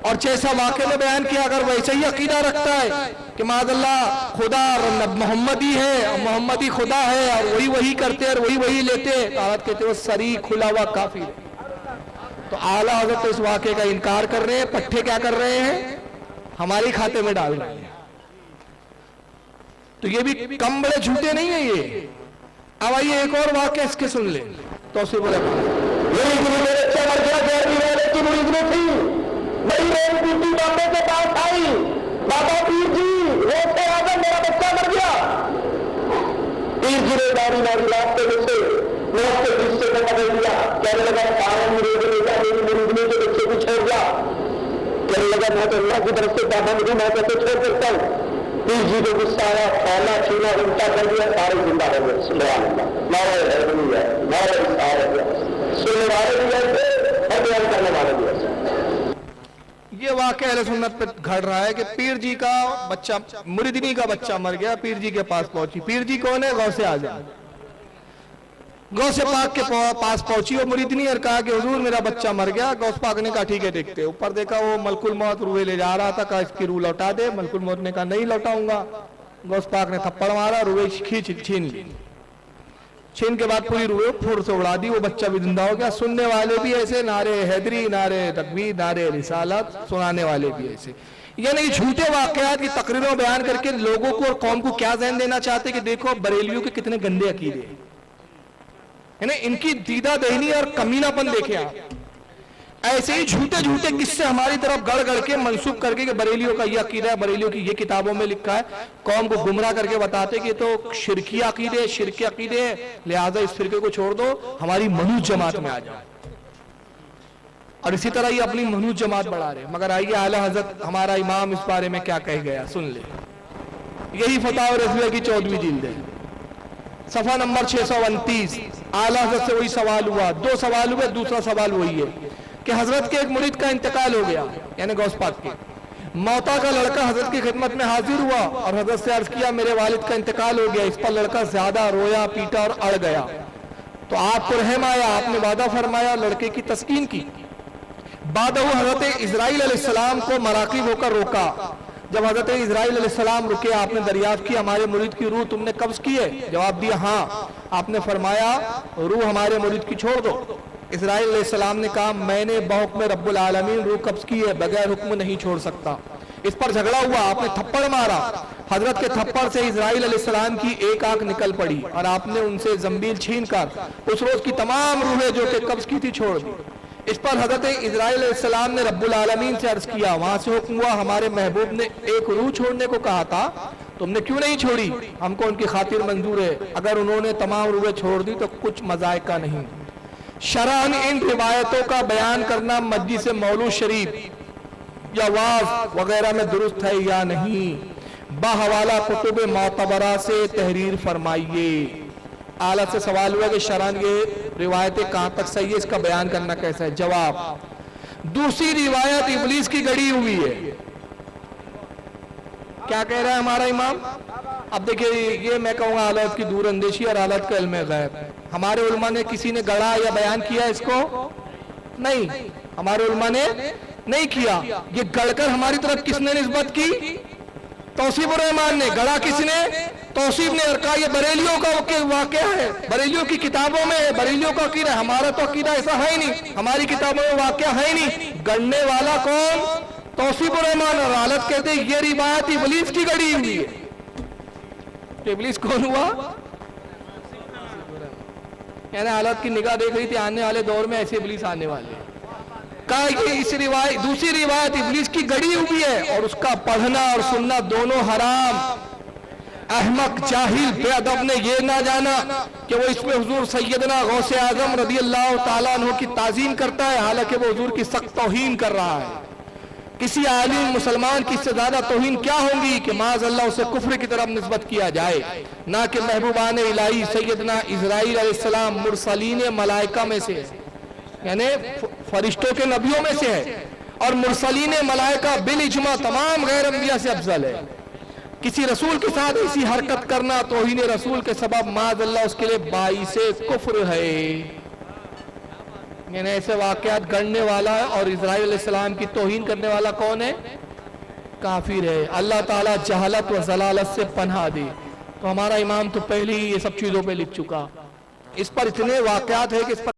اور جیسا واقعہ نے بیان کیا اگر ویسا ہی عقیدہ رکھتا ہے کہ معاذ اللہ خدا محمد ہی ہے اور محمد ہی خدا ہے اور وہی کرتے اور وہی لیتے، تو حضرت کہتے وہ سری کھلا ہوا کافر ہے۔ تو اعلیٰ حضرت اس واقعے کا انکار کر رہے ہیں، پٹھے کیا کر رہے ہیں؟ ہمارے کھاتے میں ڈال رہے ہیں۔ تو یہ بھی کم بڑے جھوٹے نہیں ہیں یہ۔ اب آئیے ایک اور واقعہ اس کے سن لیں۔ توصیف میری گرو میرے اچھا مر گیا گیرمی والے کی مرید میں تھی، میری رین پیٹی بابے کے پاس آئی، بابا پیر جی روکتے آدم میرا بچہ مر گیا۔ پیر جی نے داری راستے میں سے موت کے جس سے پکڑ لیا، کہنے لگا سارے مرید لے جا، میری مرید میں کے بچے کو چھوڑ جا۔ کہنے لگا میں تو اللہ کی طرف سے بابا مجھے میں کیسے چھوڑ سکتا ہوں؟ پیر جی کو غصہ آیا، کھانا چھینا الٹا کر دیا، سارے زندہ ہو گئے۔ سبحان اللہ، نعرہ حیدری ہے، نعرہ رسالت ہے، سننے والے بھی ایسے اور بیان کرنے والے بھی ایسے۔ یہ واقعہ اہل سنت پہ گھڑ رہا ہے کہ پیر جی کا بچہ، مریدنی کا بچہ مر گیا، پیر جی کے پاس پہنچی۔ پیر جی کون ہے؟ غوث اعظم۔ غوث پاک کے پاس پہنچی اور مریدنی اور کہا کہ حضور میرا بچہ مر گیا۔ غوث پاک نے کہا ٹھیک ہے دیکھتے۔ اوپر دیکھا وہ ملک الموت روحے لے جا رہا تھا، کہا اس کی روح لوٹا دے۔ ملک الموت نے کہا نہیں لوٹاؤں گا۔ غوث پاک نے تھپڑ مارا، روحے چھین لی۔ چھین کے بعد پوری روحے پھر سے اڑا دی، وہ بچہ بھی زندہ ہو گیا۔ سننے والے بھی ایسے، نعرے حیدری، نعرے تکبیر، نعرے رسالت، سنانے والے بھی ایسے۔ یعنی جھوٹے واقعات کی تقریروں بیان کر کے لوگوں کو اور قوم کو کیا ذہن دینا چاہتے کہ دیکھو بریلیوں کے کتنے گندے عقیدے ہیں، یعنی ان کی دیدہ دہنی اور کمینہ پن دیکھیں آپ۔ ایسے ہی جھوٹے قصے ہماری طرف گڑ کے منسوخ کر کے کہ بریلیوں کا یہ عقیدہ ہے، بریلیوں کی یہ کتابوں میں لکھا ہے، قوم کو گمراہ کر کے بتاتے کہ یہ تو شرکی عقیدے ہے، لہٰذا اس فرقے کو چھوڑ دو، ہماری منوج جماعت میں آ جاؤ۔ اور اسی طرح یہ اپنی منوج جماعت بڑھا رہے۔ مگر آئیے اعلیٰ حضرت ہمارا امام اس بارے میں کیا کہہ گیا سن لے۔ یہی فتح رضویہ کی 14ویں جلد ہے، صفحہ نمبر 629۔ اعلیٰ حضرت سے وہی سوال ہوا، دو سوال ہوئے، دوسرا سوال وہی ہے کہ حضرت کے ایک مرید کا انتقال ہو گیا، یعنی غوث پاک کے۔ موتا کا لڑکا حضرت کی خدمت میں حاضر ہوا اور حضرت سے عرض کیا میرے والد کا انتقال ہو گیا۔ اس پر لڑکا زیادہ رویا، پیٹا اور اڑ گیا۔ تو آپ کو رحم آیا، آپ نے وعدہ فرمایا، لڑکے کی تسکین کی۔ بعد وہ حضرت اسرائیل علیہ السلام کو مراقب ہو کر روکا۔ جب حضرت اسرائیل علیہ السلام رکے، آپ نے دریافت کی ہمارے مرید کی روح تم نے قبض کی ہے؟ جواب دیا ہاں۔ آپ نے فرمایا روح ہمارے مرید کی چھوڑ دو۔ اسرائیل علیہ السلام نے کہا میں نے بحکم رب العالمین روح قبض کی ہے، بغیر حکم نہیں چھوڑ سکتا۔ اس پر جھگڑا ہوا، آپ نے تھپڑ مارا۔ حضرت کے تھپڑ سے اسرائیل علیہ السلام کی ایک آنکھ نکل پڑی اور آپ نے ان سے زنبیل چھین کر اس روز کی تمام روحیں جو کہ قبض کی تھی چھوڑ دی۔ اس پر حضرت اسرائیل علیہ السلام نے رب العالمین سے عرض کیا، وہاں سے حکم ہوا ہمارے محبوب نے ایک روح چھوڑنے کو کہا تھا، تم نے کیوں نہیں چھوڑی؟ ہم کو ان کی خاطر منظور ہے، اگر انہوں نے تمام روحیں چھوڑ دی تو کچھ مذائقہ نہیں۔ شرعاً ان روایتوں کا بیان کرنا مجلس مولود شریف یا واعظ وغیرہ میں درست ہے یا نہیں، باحوالہ کتب معتبرہ سے تحریر فرمائیے۔ اعلیٰ سے سوال ہوا کہ شرعاً یہ روایتیں کہاں تک صحیح ہے، اس کا بیان کرنا کیسا ہے؟ جواب، دوسری روایت ابلیس کی گڑی ہوئی ہے۔ کیا کہہ رہا ہے ہمارا امام؟ اب دیکھیں یہ میں کہوں گا حالت کی دور اندیشی اور حالت کا علم غیب۔ ہمارے علماء نے کسی نے گڑھا یا بیان کیا اس کو؟ نہیں، ہمارے علماء نے نہیں کیا۔ یہ گڑھ کر ہماری طرف کس نے نسبت کی؟ توصیف الرحمان نے۔ گڑھا کس نے؟ توصیف نے، اور کہا یہ بریلیوں کا واقعہ ہے، بریلیوں کی کتابوں میں ہے، بریلیوں کا عقیدہ ہے، ہمارا تو عقیدہ ایسا ہے ہی نہیں، ہماری کتابوں میں واقعہ ہے ہی نہیں۔ گڑھنے والا کون؟ توصیف الرحمان۔ اور حالت کہتے ہیں یہ روایت ابلیس کی گڑھی ہوئی ہے۔ تو ابلیس کون ہوا؟ یعنی حالت کی نگاہ دیکھ رہی تھی آنے والے دور میں ایسے ابلیس آنے والے۔ کہا یہ اس روایت، دوسری روایت ابلیس کی گڑھی ہوئی ہے اور اس کا پڑھنا اور سننا دونوں حرام۔ احمق جاہل بے ادب نے یہ نہ جانا کہ وہ اس میں حضور سیدنا غوث اعظم رضی اللہ تعالیٰ عنہ کی تعظیم کرتا ہے، حالانکہ وہ حضور کی سخت توہین کر رہا ہے۔ کسی عالم مسلمان کی اس سے زیادہ توہین کیا ہوگی کہ معاذ اللہ اسے کفر کی طرف نسبت کیا جائے، نہ کہ محبوبان الہی سیدنا اسرائیل علیہ السلام مرسلین ملائکہ میں سے، یعنی فرشتوں کے نبیوں میں سے ہے، اور مرسلین ملائکہ بالاجماع تمام غیر انبیاء سے افضل ہے۔ کسی رسول کے ساتھ ایسی حرکت کرنا توہین رسول کے سبب معاذ اللہ اس کے لیے باعث کفر ہے۔ یعنی ایسے واقعات گڑنے والا ہے اور اسرائیل علیہ السلام کی توہین کرنے والا کون ہے؟ کافر ہے. اللہ تعالیٰ جہالت و ضلالت سے پناہ دے. تو ہمارا امام تو پہلے ہی یہ سب چیزوں پہ لکھ چکا. اس پر اتنے واقعات ہے کہ اس پر